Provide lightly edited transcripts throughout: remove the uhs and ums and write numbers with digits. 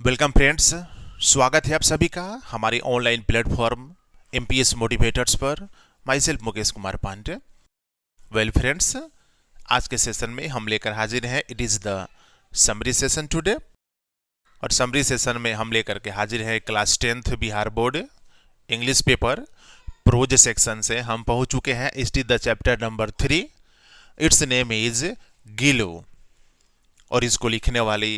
Welcome friends. स्वागत है आप सभी का हमारे ऑनलाइन प्लेटफॉर्म एमपीएस मोटिवेटर्स पर। Myself Mukesh Kumar Pandey. Well friends, आज के सेशन में हम लेकर हाजिर हैं। It is the summary session today. और समरी सेशन में हम लेकर के हाजिर हैं class 10th Bihar board English paper prose section से हम पहुंच चुके हैं। It is the chapter number 3। It's name is गिलो। और इसको लिखने वाली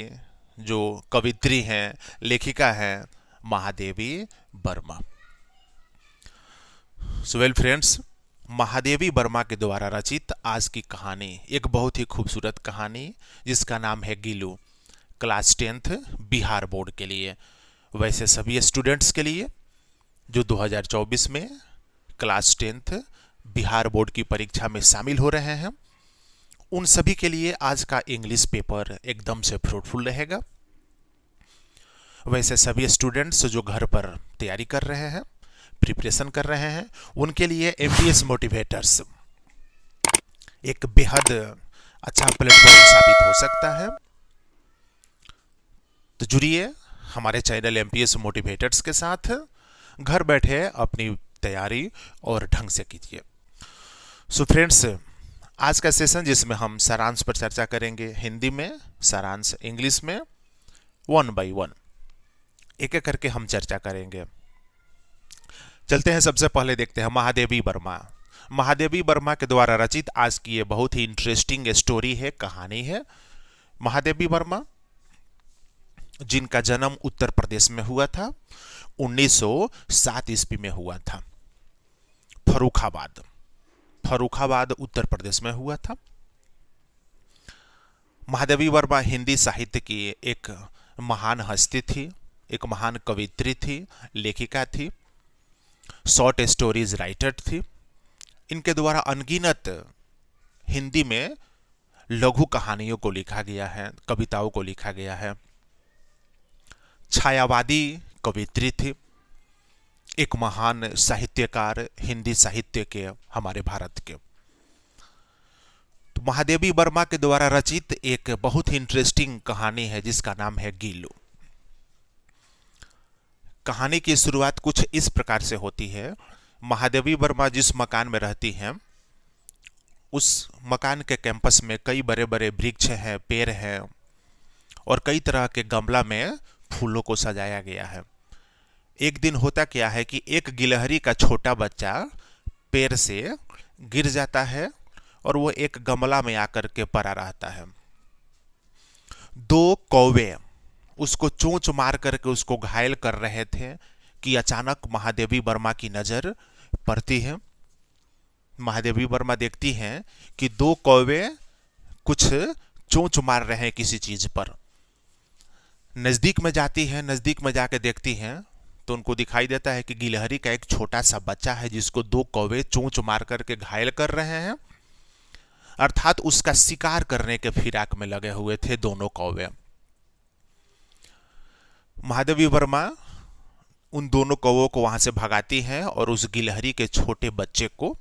जो कवित्री हैं, लेखिका हैं, Mahadevi Verma. So well friends, Mahadevi Verma के द्वारा रचित आज की कहानी एक बहुत ही खूबसूरत कहानी जिसका नाम है गिलो, क्लास 10th बिहार बोर्ड के लिए। वैसे सभी स्टूडेंट्स के लिए जो 2024 में क्लास 10th बिहार बोर्ड की परीक्षा में शामिल हो रहे हैं, उन सभी के लिए आज का इंग्लिश पेपर एकदम से फ्रूटफुल रहेगा। वैसे सभी स्टूडेंट्स जो घर पर तैयारी कर रहे हैं, प्रिपरेशन कर रहे हैं, उनके लिए एमपीएस मोटिवेटर्स एक बेहद अच्छा प्लेटफॉर्म साबित हो सकता है। तो जुड़िए हमारे चैनल एमपीएस मोटिवेटर्स के साथ, घर बैठे अपनी तैयारी और ढंग से कीजिए। सो फ्रेंड्स, आज का सेशन जिसमें हम सारांश पर चर्चा करेंगे, हिंदी में सारांश, इंग्लिश में 1 by 1 एक एक करके हम चर्चा करेंगे। चलते हैं, सबसे पहले देखते हैं महादेवी वर्मा। महादेवी वर्मा के द्वारा रचित आज की ये बहुत ही इंटरेस्टिंग स्टोरी है, कहानी है। महादेवी वर्मा जिनका जन्म उत्तर प्रदेश में हुआ था, 1907 ईस्वी में हुआ था। फर्रुखाबाद उत्तर प्रदेश में हुआ था। महादेवी वर्मा हिंदी साहित्य की एक महान हस्ती थी, एक महान कवित्री थी, लेखिका थी, शॉर्ट स्टोरीज राइटर थी। इनके द्वारा अनगिनत हिंदी में लघु कहानियों को लिखा गया है, कविताओं को लिखा गया है। छायावादी कवित्री थी, एक महान साहित्यकार हिंदी साहित्य के, हमारे भारत के। तो महादेवी वर्मा के द्वारा रचित एक बहुत ही इंटरेस्टिंग कहानी है जिसका नाम है गिलो। कहानी की शुरुआत कुछ इस प्रकार से होती है। महादेवी वर्मा जिस मकान में रहती हैं, उस मकान के कैंपस में कई बड़े बड़े वृक्ष हैं, पेड़ हैं, और कई तरह के गमला में फूलों को सजाया गया है। एक दिन होता क्या है कि एक गिलहरी का छोटा बच्चा पेड़ से गिर जाता है और वो एक गमला में आकर के पड़ा रहता है। 2 कौवे उसको चोंच मार करके उसको घायल कर रहे थे कि अचानक महादेवी वर्मा की नजर पड़ती है। महादेवी वर्मा देखती हैं कि 2 कौवे कुछ चोंच मार रहे हैं किसी चीज पर। नजदीक में जाती है, नजदीक में जाके देखती हैं तो उनको दिखाई देता है कि गिलहरी का एक छोटा सा बच्चा है जिसको 2 कौवे चोंच मार करके घायल कर रहे हैं। अर्थात उसका शिकार करने के फिराक में लगे हुए थे दोनों कौवे। महादेवी वर्मा उन दोनों कौवों को वहां से भगाती हैं और उस गिलहरी के छोटे बच्चे को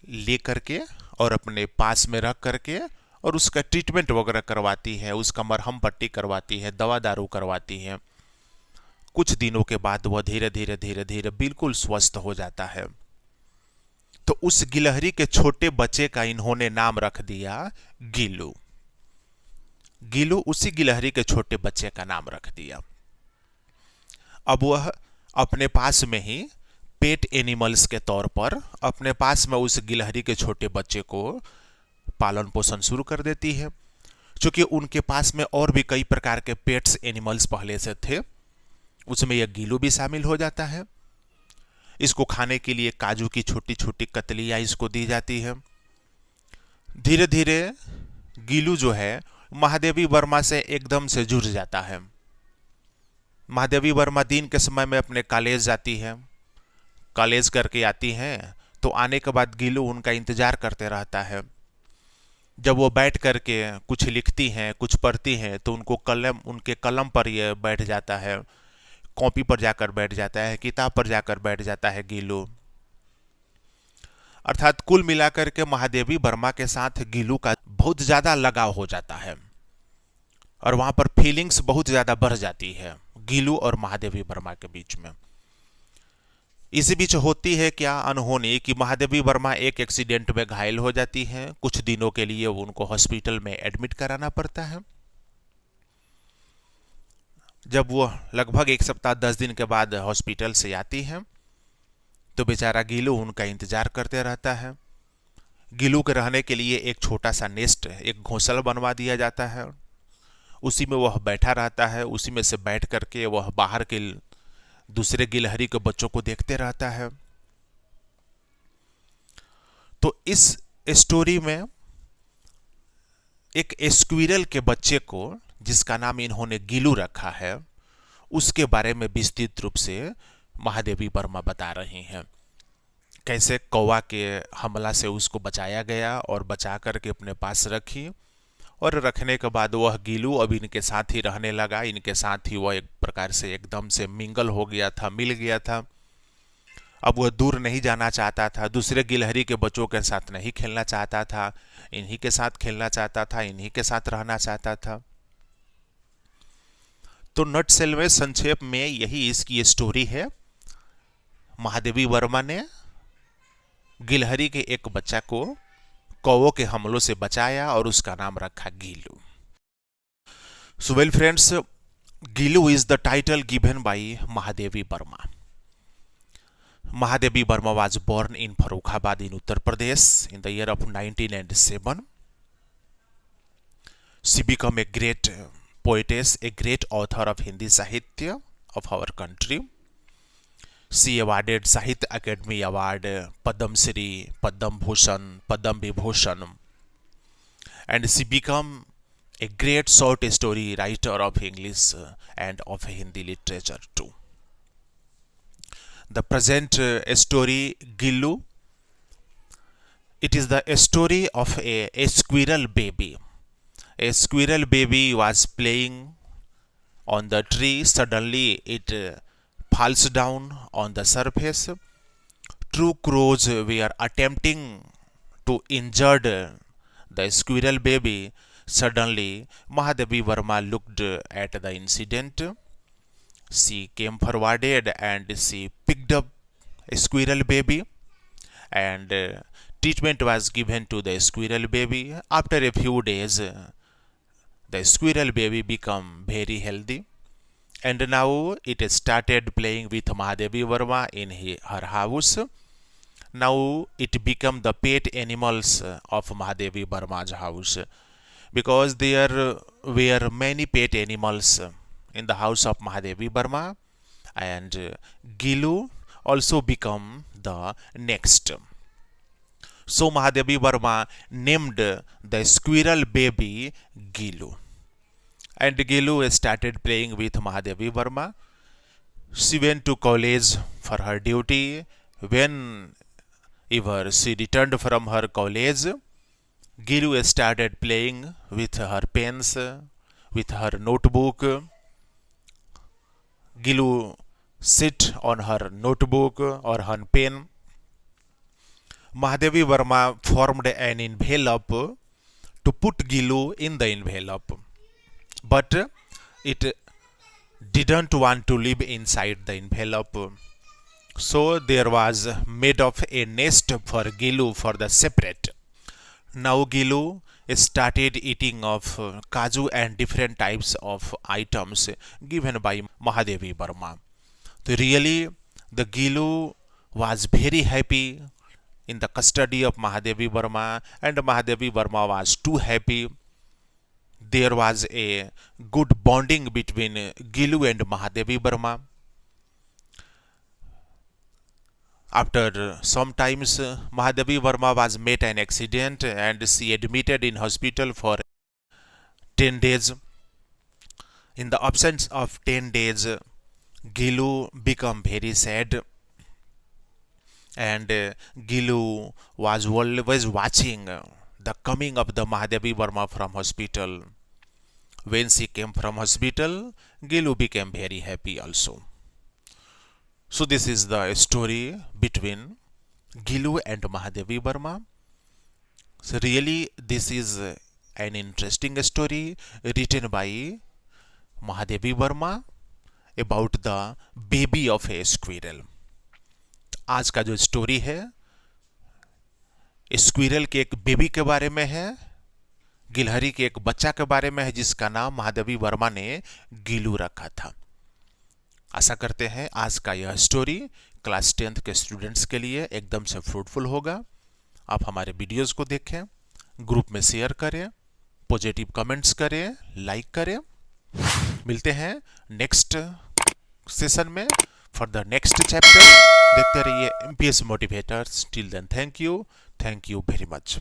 ले करके और अपने पास में रख करके और उसका ट्रीटमेंट वगैरह करवाती है, उसका मरहम पट्टी करवाती है, दवा दारू करवाती है। कुछ दिनों के बाद वह धीरे धीरे बिल्कुल स्वस्थ हो जाता है। तो उस गिलहरी के छोटे बच्चे का इन्होंने नाम रख दिया गिलो। गिलो उसी गिलहरी के छोटे बच्चे का नाम रख दिया। अब वह अपने पास में ही पेट एनिमल्स के तौर पर अपने पास में उस गिलहरी के छोटे बच्चे को पालन पोषण शुरू कर देती है। क्योंकि उनके पास में और भी कई प्रकार के पेट्स एनिमल्स पहले से थे, उसमें यह गिलो भी शामिल हो जाता है। इसको खाने के लिए काजू की छोटी छोटी कतलियां इसको दी जाती है। धीरे धीरे गिलू जो है महादेवी वर्मा से एकदम से जुड़ जाता है। महादेवी वर्मा दिन के समय में अपने कॉलेज जाती है, कॉलेज करके आती हैं तो आने के बाद गिलू उनका इंतजार करते रहता है। जब वो बैठ करके कुछ लिखती हैं, कुछ पढ़ती हैं, तो उनके कलम पर ये बैठ जाता है, कॉपी पर जाकर बैठ जाता है, किताब पर जाकर बैठ जाता है गिलू। अर्थात कुल मिलाकर के महादेवी वर्मा के साथ गिलू का बहुत ज्यादा लगाव हो जाता है। और वहां पर फीलिंग्स बहुत ज्यादा बढ़ जाती है गिलू और महादेवी वर्मा के बीच में। इसी बीच होती है क्या अनहोनी कि महादेवी वर्मा एक एक्सीडेंट में घायल हो जाती हैं। कुछ दिनों के लिए उनको हॉस्पिटल में एडमिट कराना पड़ता है। जब वो लगभग 1 सप्ताह 10 दिन के बाद हॉस्पिटल से आती हैं तो बेचारा गिलू उनका इंतजार करते रहता है। गिलू के रहने के लिए एक छोटा सा नेस्ट, एक घोंसला बनवा दिया जाता है। उसी में वह बैठा रहता है। उसी में से बैठ करके वह बाहर के दूसरे गिलहरी के बच्चों को देखते रहता है। तो इस स्टोरी में एक स्क्विरल के बच्चे को, जिसका नाम इन्होंने गिलू रखा है, उसके बारे में विस्तृत रूप से महादेवी वर्मा बता रही हैं। कैसे कौवा के हमला से उसको बचाया गया और बचा करके अपने पास रखी, और रखने के बाद वह गिलू अब इनके साथ ही रहने लगा। इनके साथ ही वह एक प्रकार से एकदम से मिंगल हो गया था, मिल गया था। अब वह दूर नहीं जाना चाहता था, दूसरे गिलहरी के बच्चों के साथ नहीं खेलना चाहता था, इन्हीं के साथ खेलना चाहता था, इन्हीं के साथ रहना चाहता था। तो नटसेल में संक्षेप में यही इसकी स्टोरी है। महादेवी वर्मा ने गिलहरी के एक बच्चा को कौवों के हमलों से बचाया और उसका नाम रखा Gillu. So well friends, Gillu is the title given by Mahadevi Verma. Mahadevi Verma was born in Farrukhabad in Uttar Pradesh in the year of 1907. She became a great poetess, a great author of Hindi Sahitya of our country. She awarded Sahitya Academy Award, Padam Shri, Padam Bhushan, Padam Vibhushan, and she became a great short story writer of English and of Hindi literature too. The present story Gillu, it is the story of a squirrel baby. A squirrel baby was playing on the tree. Suddenly it falls down on the surface. Two crows were attempting to injure the squirrel baby. Suddenly Mahadevi Verma looked at the incident. She came forwarded and she picked up a squirrel baby, and treatment was given to the squirrel baby. After a few days, the squirrel baby became very healthy, and now it started playing with Mahadevi Verma in her house. Now it became the pet animals of Mahadevi Verma's house, because there were many pet animals in the house of Mahadevi Verma, and Gillu also become the next. So Mahadevi Verma named the squirrel baby Gillu, and Gillu started playing with Mahadevi Verma. She went to college for her duty. Whenever she returned from her college, Gillu started playing with her pens, with her notebook. Gillu sit on her notebook or her pen. Mahadevi Verma formed an envelope to put Gillu in the envelope, but it didn't want to live inside the envelope. So there was made of a nest for Gillu for the separate. Now Gillu started eating of kaju and different types of items given by Mahadevi Verma. So really, the Gillu was very happy in the custody of Mahadevi Verma, and Mahadevi Verma was too happy. There was a good bonding between Gillu and Mahadevi Verma. After some times, Mahadevi Verma was met an accident and she admitted in hospital for 10 days. In the absence of 10 days, Gillu became very sad, and Gillu was always watching the coming of the Mahadevi Verma from hospital. When she came from hospital, Gillu became very happy also. So this is the story between Gillu and Mahadevi Verma. So really this is an interesting story written by Mahadevi Verma about the baby of a squirrel. आज का जो story है squirrel के एक baby के बारे में है, गिलहरी के एक बच्चा के बारे में है जिसका नाम महादेवी वर्मा ने गिलू रखा था। आशा करते हैं आज का यह स्टोरी क्लास 10th के स्टूडेंट्स के लिए एकदम से फ्रूटफुल होगा। आप हमारे वीडियोस को देखें, ग्रुप में शेयर करें, पॉजिटिव कमेंट्स करें, लाइक करें। मिलते हैं नेक्स्ट सेशन में फॉर द नेक्स्ट चैप्टर। देखते रहिए MPS motivators. Till then thank you very much.